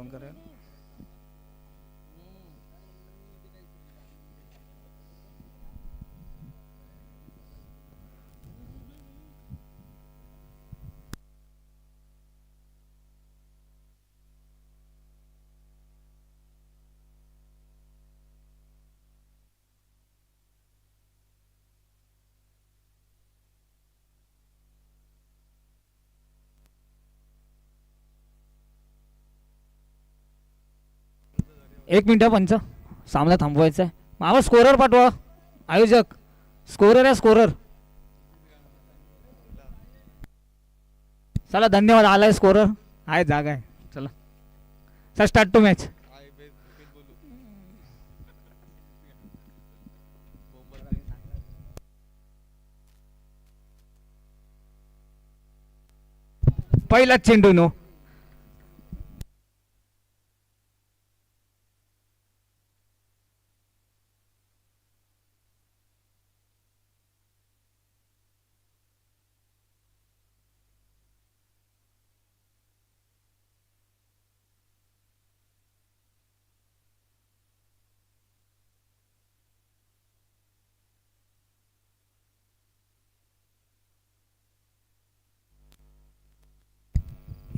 Phone करेल. एक minute पंच, सामना थांबवायचा आहे. मामा स्कोरर पाठवा. आयोजक स्कोरर आहे, स्कोरर. चला धन्यवाद. आलाय स्कोरर, आहे जागा आहे. चला सर, स्टार्ट टू मॅच. पहिलाच चेंडू नो.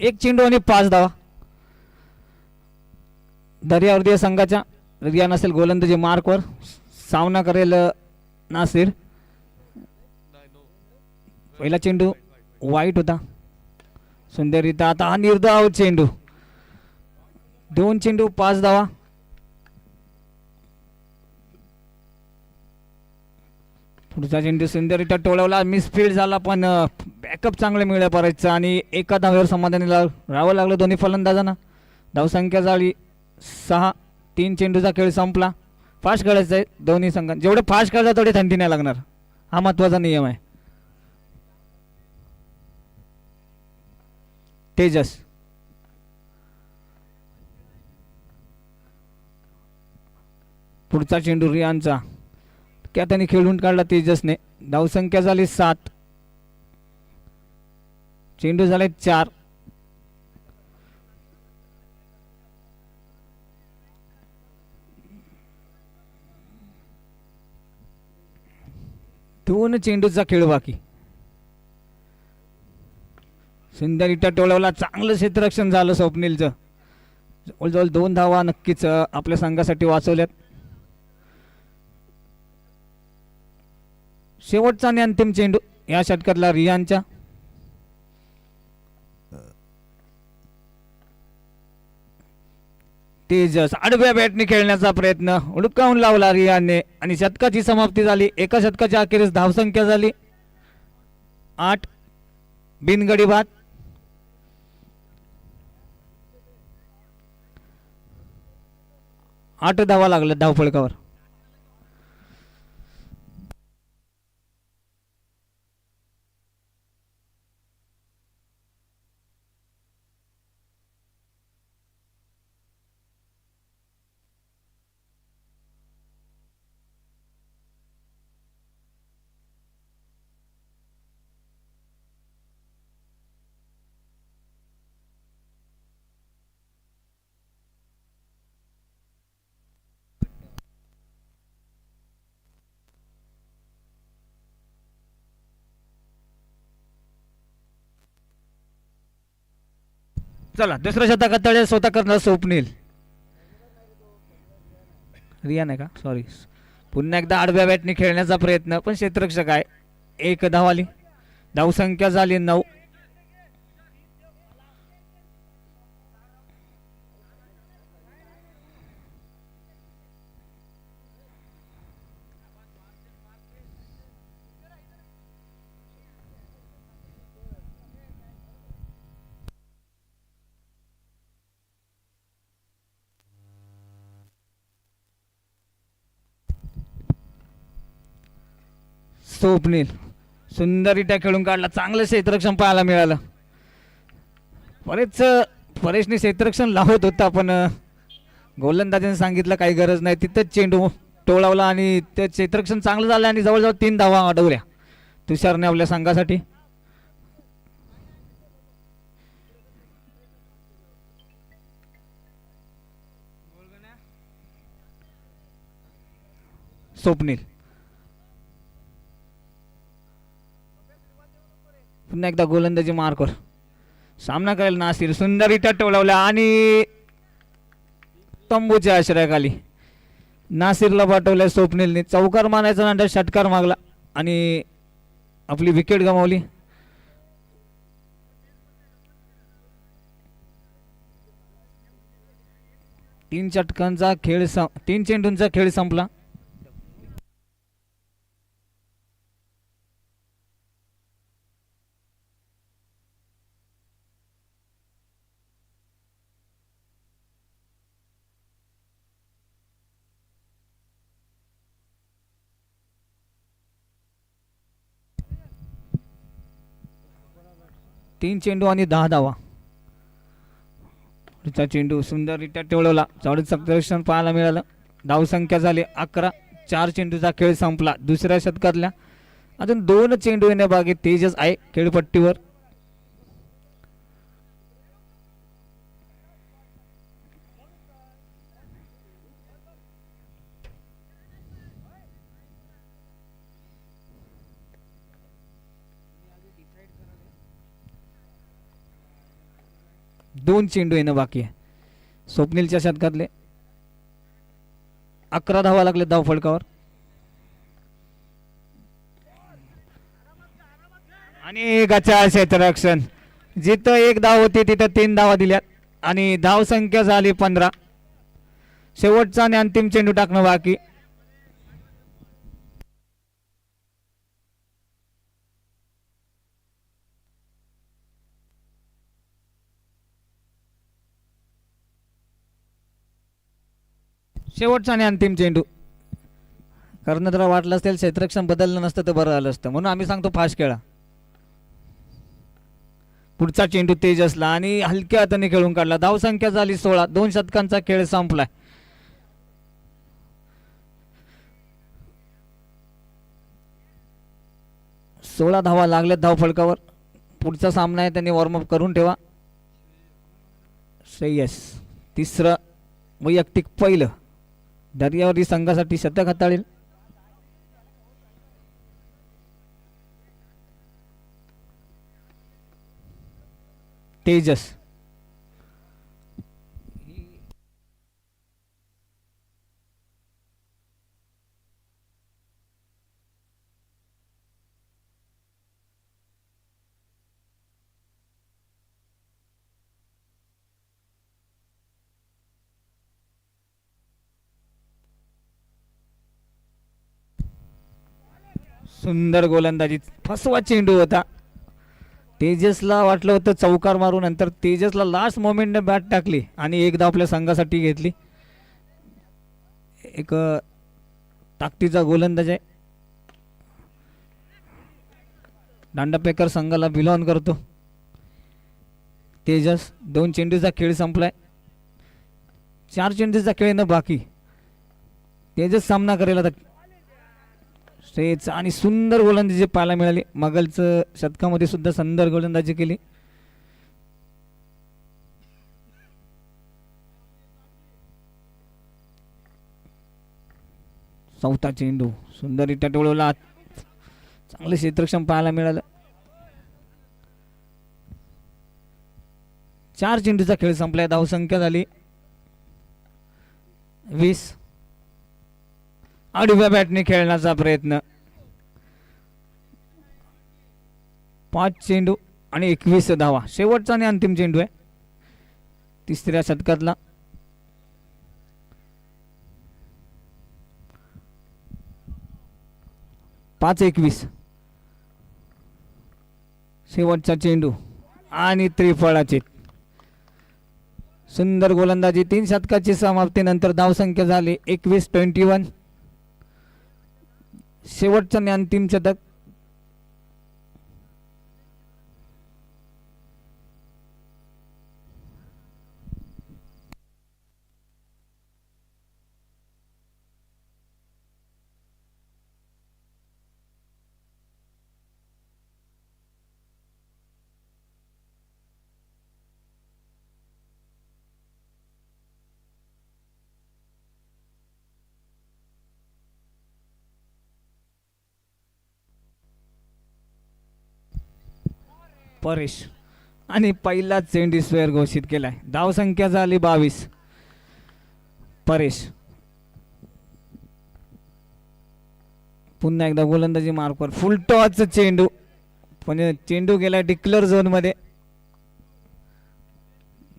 एक चेंडू आणि 5 धावा. दर्यावर्दीय संघाच्या रिया नसेल गोलंदाजी मार्कवर. सामना करेल नासिर. पहिला चेंडू वाईट होता. सुंदररित्या आता हा निर्धाव चेंडू. 2 चेंडू 5 धावा. पुढचा चेंडू सुंदररित्या टोळवला, मिसफील्ड झाला, पण बॅकअप चांगले मिळाले परतचं आणि एका धावेवर समाधानी राहावं लागलं दोन्ही फलंदाजांना. धावसंख्या झाली 6. 3 चेंडूचा खेळ संपला. फास्ट खेळायचं आहे दोन्ही संघांना. जेवढे फास्ट खेळतात तेवढे थंडी नाही लागणार, हा महत्वाचा नियम आहे. तेजस पुढचा चेंडू रियानचा, क्या त्याने खेळून काढला तेजसने. धावसंख्या झाली 7. चेंडू झाले 4. दोन चेंडूचा खेळ बाकी. सुंदररित्या टोळवला, चांगलं क्षेत्ररक्षण झालं स्वप्नीलचं. जवळजवळ 2 धावा नक्कीच आपल्या संघासाठी वाचवल्यात. शेवटचा आणि अंतिम चेंडू या षटकातला रियानच्या. तेजस आडव्या बॅटने खेळण्याचा प्रयत्न हुडकावून लावला रियाने आणि षटकाची समाप्ती झाली. एका षटकाच्या अखेरीस धावसंख्या झाली 8. बिनगडी बाद. आठ धावा लागल्या धावफलकावर. चला दुसऱ्या शतकात तळे स्वतः करणार स्वप्नील. रिया नाही का, सॉरी. पुन्हा एकदा आडव्या बॅटने खेळण्याचा प्रयत्न, पण क्षेत्ररक्षक आहे. 1 धाव आली. धावसंख्या झाली 9. स्वप्नील सुंदररित्या खेळून काढला. चांगलं क्षेत्ररक्षण पाहायला मिळालं. परेशने क्षेत्ररक्षण लावत होता, पण गोलंदाजाने सांगितलं काही गरज नाही. तिथंच चेंडू टोळवला आणि ते क्षेत्ररक्षण चांगलं झालं आणि जवळजवळ 3 धावा अडवल्या तुषारने आपल्या संघासाठी. स्वप्नील. पुन्हा एकदा गोलंदाजी मार्कवर सामना करेल नासिर. सुंदररित्या टोलवला आणि तंबूच्या आश्रयाखाली नासिरला पाठवलंय स्वप्नीलने. चौकार मारायचा नंतर षटकार मागला आणि आपली विकेट गमावली. तीन चेंडूंचा खेळ संपला. तीन चेंडू आणि 10 धावा. चेंडू सुंदररित्या टोळवला. चौडीत सप्तरक्षण पाहायला मिळालं. धावसंख्या झाली 11. 4 चेंडूचा खेळ संपला दुसऱ्या शतकातल्या. अजून 2 चेंडू येण्या बाकी. तेजस आहे खेळपट्टीवर. दोन चेंडू येणं बाकी आहे स्वप्नीलच्या शतकातले. 11 धावा लागले धाव फलकावर. आणि गचाळ क्षेत्ररक्षण. जिथं 1 धाव होती तिथं 3 धावा दिल्यात आणि धाव संख्या झाली 15. शेवटचा आणि अंतिम चेंडू टाकणं बाकी. शेवटचा आणि अंतिम चेंडू. कर्णधार वाटलं असेल क्षेत्ररक्षण बदललं नसतं तर बरं झालं असतं म्हणून आम्ही सांगतो फास्ट खेळा. पुढचा चेंडू तेजसला आणि हलक्या हाताने खेळून काढला. धावसंख्या झाली 16. 2 शतकांचा खेळ संपलाय. सोळा धावा लागल्यात धाव फलकावर. पुढचा सामना आहे त्यांनी वॉर्मअप करून ठेवा. श्रेयस तिसरं वैयक्तिक पहिलं. दर्यावरी संघासाठी शतक हाताळेल. तेजस सुंदर गोलंदाजी. फसवा चेंडू होता. तेजसला वाटलं होतं चौकार मारू. नंतर तेजसला लास्ट मोमेंटने बॅट टाकली आणि एकदा आपल्या संघासाठी घेतली. एक ताकदीचा गोलंदाज आहे. दांडापेकर संघाला बिलॉन करतो. तेजस 2 चेंडूचा खेळ संपलाय. 4 चेंडूचा खेळ न बाकी. तेजस सामना करेल आता. श्रेयस आणि सुंदर गोलंदाजी पाहायला मिळाली. मगलचं शतकामध्ये सुद्धा सुंदर गोलंदाजी केली. चौथा चेंडू सुंदररित्या टोळवला. चांगले क्षेत्ररक्षण पाहायला मिळालं. 4 चेंडूचा खेळ संपलाय. धावसंख्या झाली 20. आडव्या बॅटने खेळण्याचा प्रयत्न. 5 चेंडू आणि 21 धावा. शेवटचा आणि अंतिम चेंडू आहे तिसऱ्या शतकातला. पाच 21. शेवटचा चेंडू आणि त्रिफळाचे. सुंदर गोलंदाजी. 3 शतकाची समाप्तीनंतर धावसंख्या झाली 21. शेवटचं आणि अंतिम शतक. परेश आणि पहिला चेंडू स्क्वेअर घोषित केलाय. धावसंख्या झाली 22. परेश पुन्हा एकदा गोलंदाजी मार्कवर फुल टॉच चेंडू, पण चेंडू गेला डिक्लेअर झोन मध्ये.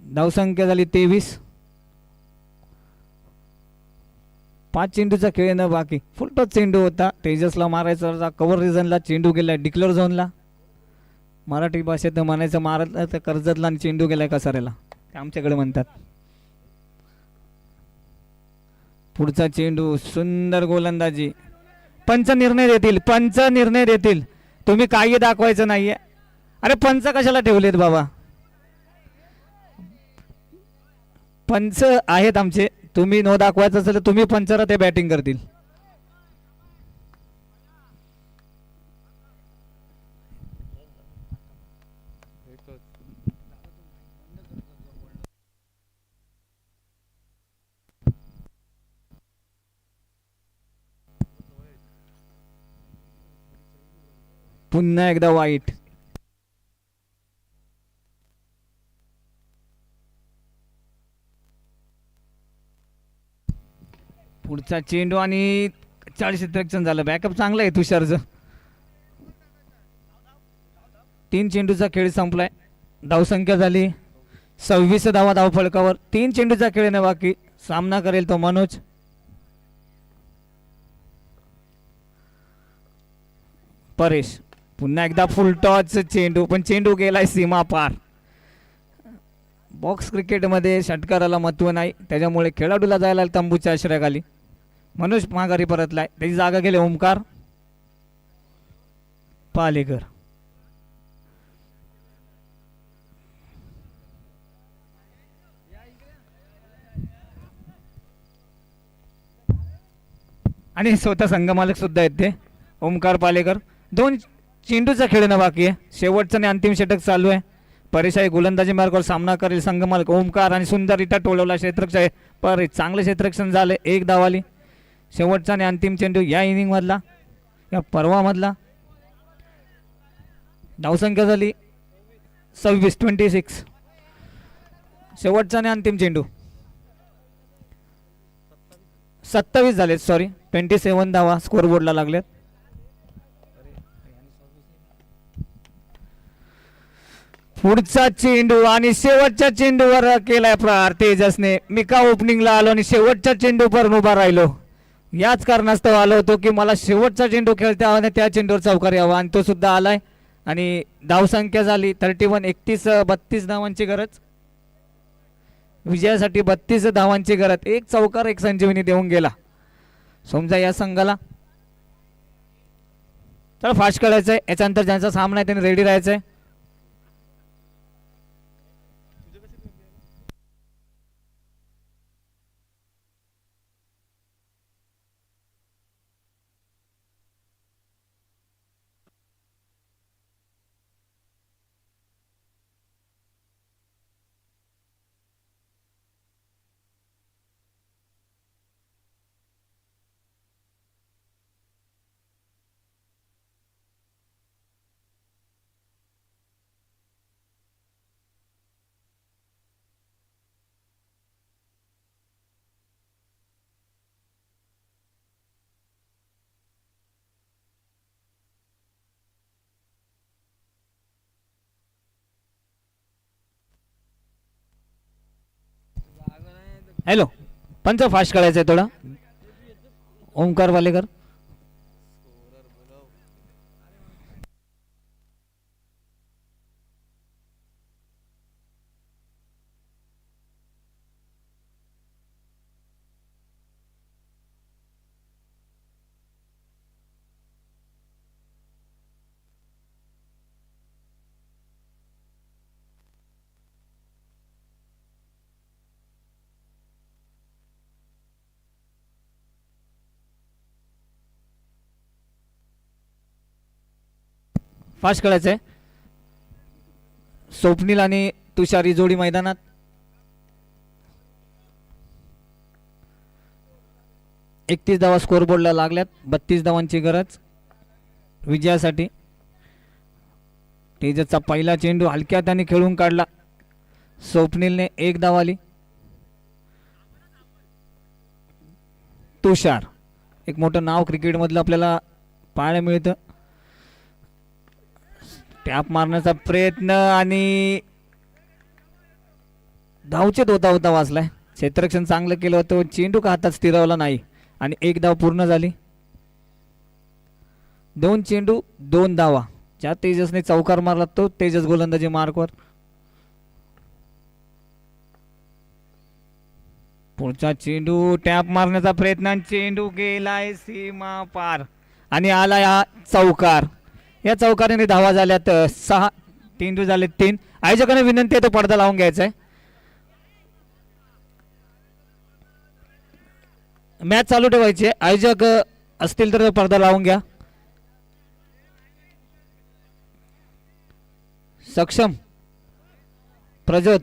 धावसंख्या झाली 23. 5 चेंडूचा खेळ न बाकी. फुल टॉच चेंडू होता, तेजसला मारायचा होता कव्हर रिजनला, चेंडू गेला डिक्लेअर झोनला. मराठी भाषेत म्हणायचं मारत तर कर्जतला आणि चेंडू गेलाय कसाऱ्याला, ते आमच्याकडे म्हणतात. पुढचा चेंडू सुंदर गोलंदाजी. पंच निर्णय देतील, पंच निर्णय देतील, तुम्ही काही दाखवायचं नाहीये. अरे पंच कशाला ठेवलेत बाबा, पंच आहेत आमचे, तुम्ही नो दाखवायचं असेल तर तुम्ही पंचरा ते बॅटिंग करतील. पुन्हा एकदा वाईट. पुढचा चेंडू आणि 40 क्षेत्ररक्षण झालं. बॅकअप चांगलं आहे तुषारचं. 3 चेंडूचा खेळ संपलाय. धावसंख्या झाली 26 धावा धाव फलकावर. 3 चेंडूचा खेळ न बाकी. सामना करेल तो मनोज. परेश पुन्हा एकदा फुल टॉच चेंडू, पण चेंडू गेलाय सीमा पार. बॉक्स क्रिकेटमध्ये षटकाराला महत्व नाही, त्याच्यामुळे खेळाडूला जायला तंबूच्या आश्रयाखाली. मनोज माघारी परतलाय, त्याची जागा गेले ओमकार पालेकर. आणि स्वतः संघमालक सुद्धा आहेत ते ओमकार पालेकर. 2 चेंडूचा खेळ न बाकी आहे. शेवटचं आणि अंतिम षटक चालू आहे. परेशाई गोलंदाजी मार्गावर सामना करेल संघमालक ओमकार आणि सुंदर रिटा टोलवला क्षेत्ररक्षण. पर चांगले क्षेत्ररक्षण झाले. 1 धाव आली. शेवटचा आणि अंतिम चेंडू या इनिंग मधला, या पर्वा मधला. धावसंख्या झाली 26. शेवटचा आणि अंतिम चेंडू 27 झाले. सॉरी 27 धावा स्कोरबोर्डला लागल्यात. पुढचा चेंडू आणि शेवटच्या चेंडूवर केलाय प्रहार तेजसने. मी का ओपनिंगला आलो आणि शेवटच्या चेंडूवर उभा राहिलो, याच कारणास्तव आलो होतो की मला शेवटचा चेंडू खेळता हवा आणि त्या चेंडूवर चौकार यावा, आणि तो सुद्धा आलाय. आणि धावसंख्या झाली 31. 32 धावांची गरज विजयासाठी. 32 धावांची गरज. 1 चौकार 1 संजीवनी देऊन गेला समजा या संघाला. तर फास्ट खेळायचंय. याच्यानंतर ज्यांचा सामना आहे त्यांनी रेडी राहायचंय. हॅलो पंच, फास्ट खेळायचंय थोडा. ओमकार वालेकर. फास्ट खेळायचंय. स्वप्नील आणि तुषारी जोडी मैदानात. एकतीस धावा स्कोरबोर्डला लागल्यात. 32 धावांची गरज विजयासाठी. तेजसचा पहिला चेंडू हलक्या हाताने खेळून काढला. स्वप्नीलने एक धाव आली. तुषार एक मोठं नाव क्रिकेटमधलं आपल्याला पाहायला मिळतं. टॅप मारण्याचा प्रयत्न आणि धावचेत होता होता वाचलाय. क्षेत्ररक्षण चांगलं केलं होतं. चेंडू का हातात स्थिरावला नाही आणि एक धाव पूर्ण झाली. 2 चेंडू 2 धावा. ज्या तेजसने चौकार मारला तो तेजस गोलंदाजी मार्कवर. पुढचा चेंडू टॅप मारण्याचा प्रयत्न. चेंडू गेलाय सीमा पार आणि आला हा चौकार. या चौकाराने धावा झाल्यात 6. चेंडू झाले 3. आयोजकांना विनंती आहे तो पडदा लावून घ्यायचा आहे. मॅच चालू ठेवायची. आयोजक असतील तर पडदा लावून घ्या. सक्षम प्रज्योत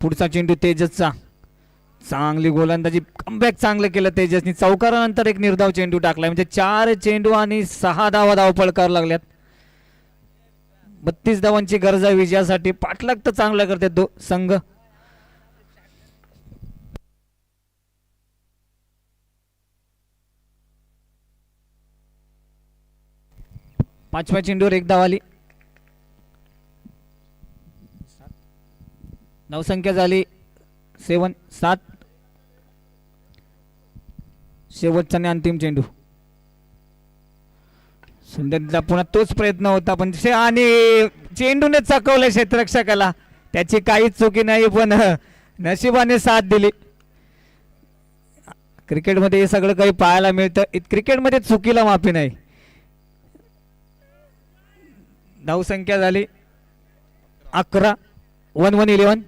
पुढचा चेंडू तेजसचा. चांगली गोलंदाजी. कमबॅक चांगलं केलं तेजसनी. चौकारानंतर एक निर्धाव चेंडू टाकलाय. म्हणजे 4 चेंडू आणि 6 धावा धावपळ करावं लागल्यात. 32 धावांची गरज आहे विजयासाठी. पाठलाग तर चांगला करते संघ. पाचव्या चेंडूवर एक धाव आली. धावसंख्या झाली 7. शेवटचा आणि अंतिम चेंडू. सुंदरचा पुन्हा तोच प्रयत्न होता पण आणि चेंडूने चकवलं क्षेत्ररक्षकाला. त्याची काहीच चुकी नाही पण नशिबाने साथ दिली. क्रिकेटमध्ये हे सगळं काही पाहायला मिळतं. क्रिकेटमध्ये चुकीला माफी नाही. धावसंख्या झाली 11. 1-1-11.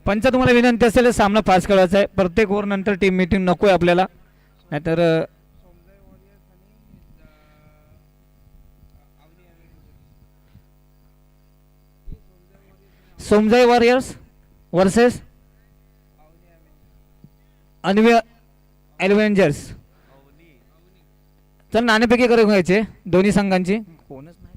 पंच तुम्हाला विनंती असेल सामना फास्ट खेळायचा आहे. प्रत्येक ओव्हर नंतर टीम मीटिंग नकोय आपल्याला. नाहीतर सोमजाई वॉरियर्स वर्सेस अन्वी ॲडव्हेंजर्स. तर नाणेफेकी करून घ्यायचे दोन्ही संघांची. कोणच नाही.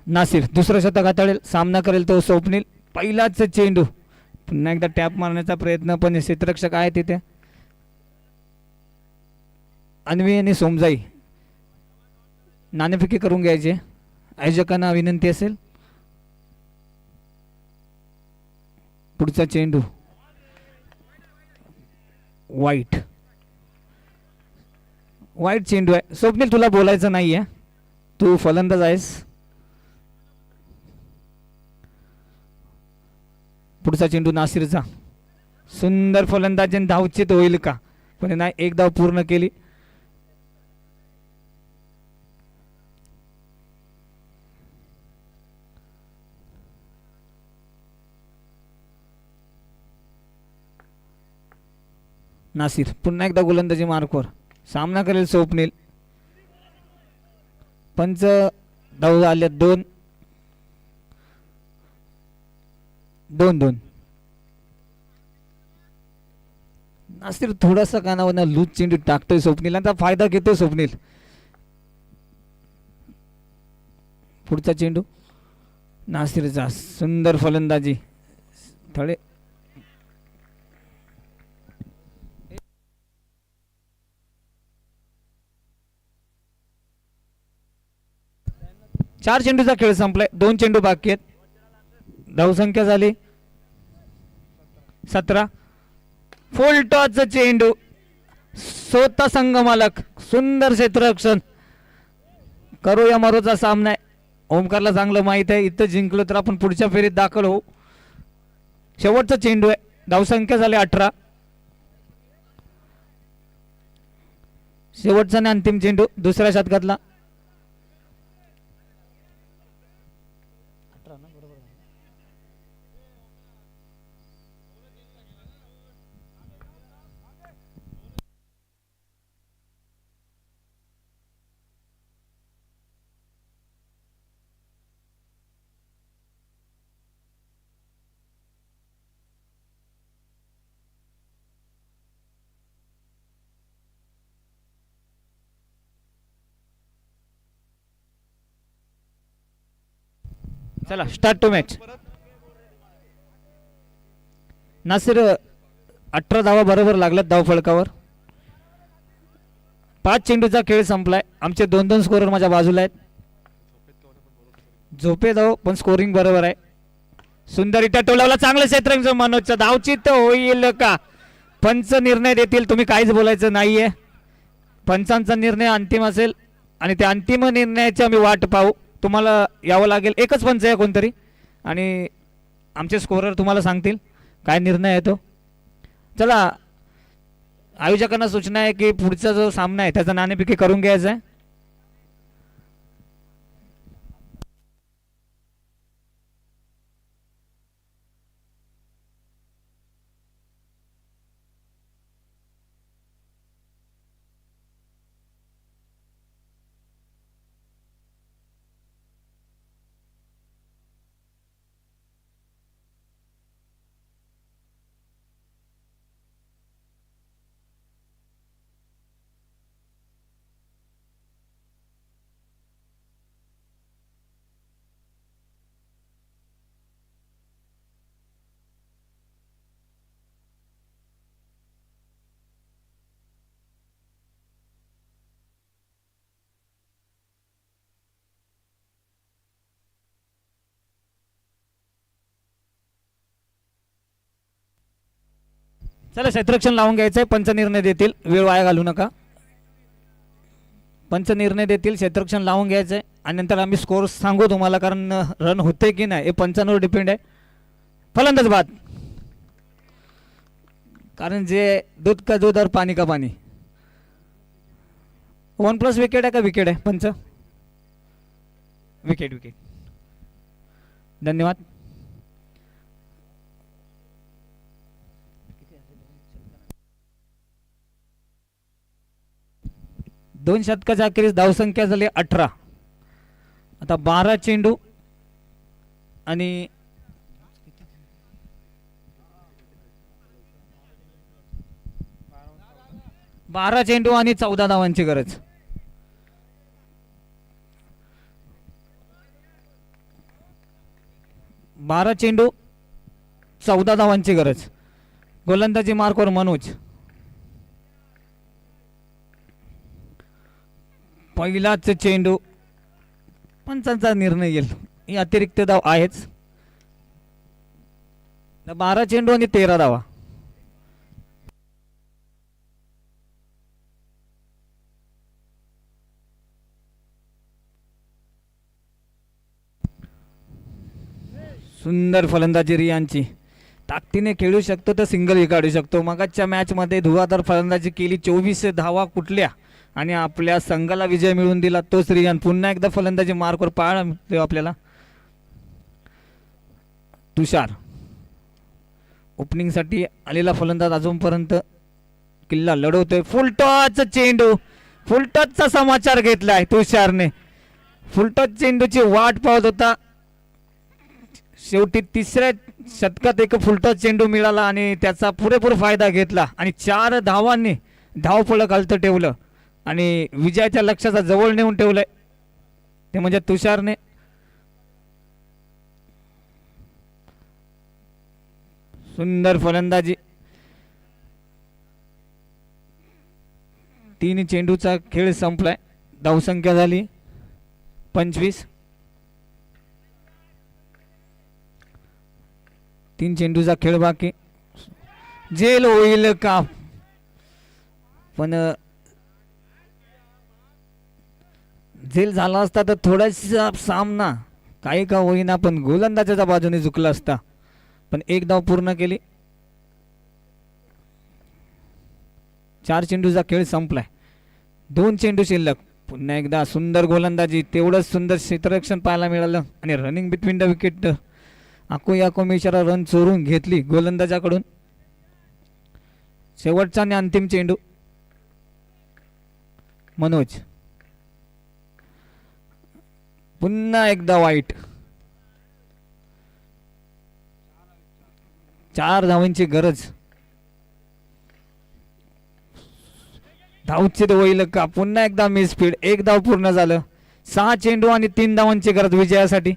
नासिर दुसरं शतक हाताळेल. सामना करेल तो स्वप्नील. पहिलाच चेंडू. पुन्हा एकदा टॅप मारण्याचा प्रयत्न पण क्षेत्ररक्षक आहे तिथे. अन्वी आणि सोमजाई नाणेफेकी करून घ्यायचे. आयोजकांना विनंती असेल. पुढचा चेंडू वाईट चेंडू आहे. स्वप्नील तुला बोलायचं नाहीये. तू फलंदाज आहेस. पुढचा चेंडू नासिरचा. सुंदर फलंदाजी. धावचित होईल का पण नाही. एक धाव पूर्ण केली. नासिर पुन्हा एकदा गोलंदाजी मार्कवर. सामना करेल स्वप्नील. पंच धाव आल्या 2-2. नासिर थोडासा कानावर लूज चेंडू टाकतोय स्वप्नील. फायदा घेतोय स्वप्नील. पुढचा चेंडू नासिरचा. सुंदर फलंदाजी. थोडे 4 चेंडूचा खेळ संपलाय. 2 चेंडू बाकी आहेत. धावसंख्या झाली 17. फुल टॉच चेंडू. स्वतः संघ मालक. सुंदर क्षेत्ररक्षण. करूया मरोचा सामना आहे. ओमकारला चांगलं माहित आहे इथं जिंकलो तर आपण पुढच्या फेरीत दाखल होऊ. शेवटचा चेंडू आहे. धावसंख्या झाली 18. शेवटचा आणि अंतिम चेंडू दुसऱ्या शतकातला. चला स्टार्ट टू मॅच. नासिर 18 धावा बरोबर लागल्यात धाव फलकावर. 5 चेंडूचा खेळ संपलाय. आमचे 2-2 स्कोरर माझ्या बाजूला आहेत. झोपे धाव पण स्कोरिंग बरोबर आहे. सुंदर टोलावला चांगलं क्षेत्र मनोजचं धावचित होईल का? पंच निर्णय देतील. तुम्ही काहीच बोलायचं नाहीये. पंचांचा निर्णय अंतिम असेल आणि त्या अंतिम निर्णयाची आम्ही वाट पाहू. तुम्हाला यावं लागेल. एकच पंच आहे कोणतरी आणि आमचे स्कोरर तुम्हाला सांगतील काय निर्णय आहे तो. चला आयोजकांना सूचना आहे की पुढचा जो सामना आहे त्याचा नाणेफेकी करून घ्यायचा आहे. चला क्षेत्ररक्षण लावून घ्यायचंय. पंच निर्णय देतील. वेळ वाया घालू नका. पंच निर्णय देतील. क्षेत्ररक्षण लावून घ्यायचंय आणि नंतर आम्ही स्कोर सांगू तुम्हाला कारण रन होते की नाही हे पंचांवर डिपेंड आहे. फलंदाज बाद. कारण जे दूध का दूध और पाणी का पाणी. 1+ विकेट आहे का विकेट आहे पंच? Wicket wicket. धन्यवाद. दोन षटकाच्या अखेरीस धावसंख्या झाली 18. आता 12 चेंडू आणि 12 चेंडू आणि 14 धावांची गरज. बारा चेंडू 14 धावांची गरज. गोलंदाजी मार्कवर मनोज. पहिलाच चेंडू. पंचांचा निर्णय येईल. ही अतिरिक्त धाव आहेच. 12 चेंडू आणि 13 धावा. सुंदर फलंदाजी रियांची. ताकदीने खेळू शकतो तर सिंगलही काढू शकतो. मगाच्या मॅचमध्ये धुवाधार फलंदाजी केली. 24 धावा कुठल्या आणि आपल्या संघाला विजय मिळवून दिला तोच रियान. पुन्हा एकदा फलंदाजी मार्कवर पाहायला मिळतो आपल्याला. तुषार ओपनिंगसाठी आलेला फलंदाज अजूनपर्यंत किल्ला लढवतोय. फुलटॉच चेंडू. फुलटॉचचा समाचार घेतलाय तुषारने. फुलटॉच चेंडूची वाट पाहत होता. शेवटी तिसऱ्या षटकात एक फुलटॉच चेंडू मिळाला आणि त्याचा पुरेपूर फायदा घेतला आणि 4 धावांनी धावफलक हलतं ठेवलं आणि विजयाच्या लक्ष्याचा जवळ नेऊन ठेवलंय ते म्हणजे तुषारने. सुंदर फलंदाजी. 3 चेंडूचा खेळ संपलाय. धावसंख्या झाली 25. 3 चेंडूचा खेळ बाकी. जेल होईल का? पण जेल झाला असता तर थोडासा सामना काही का होईना पण गोलंदाजाच्या बाजूने झुकला असता. पण एक धाव पूर्ण केली. 4 चेंडूचा खेळ संपलाय. 2 चेंडू शिल्लक. पुन्हा एकदा सुंदर गोलंदाजी. तेवढंच सुंदर क्षेत्ररक्षण पाहायला मिळालं आणि रनिंग बिटवीन द विकेट. आको मिश्रा रन चोरून घेतली गोलंदाजाकडून. शेवटचा आणि अंतिम चेंडू. मनोज. पुन्हा एकदा वाईट. 4 धावांची गरज. धावचित होईल का? पुन्हा एकदा मिस स्पीड. 1 धाव पूर्ण झालं. 6 चेंडू आणि 3 धावांची गरज विजयासाठी.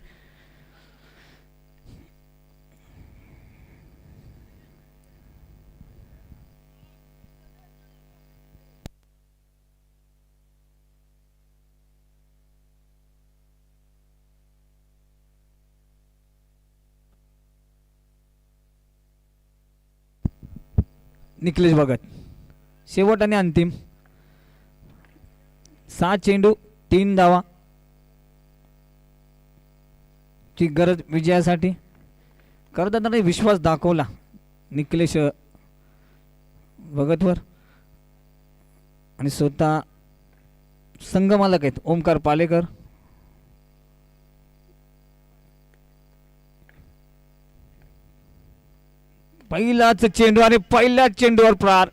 निखिलेश भगत. शेवट आणि अंतिम 6 चेंडू 3 धावा ची गरज विजयासाठी. करताना विश्वास दाखवला निखिलेश भगतवर आणि स्वतः संघमालक आहेत ओमकार पालेकर. पहिलाच चेंडू आणि पहिल्याच चेंडूवर प्रार.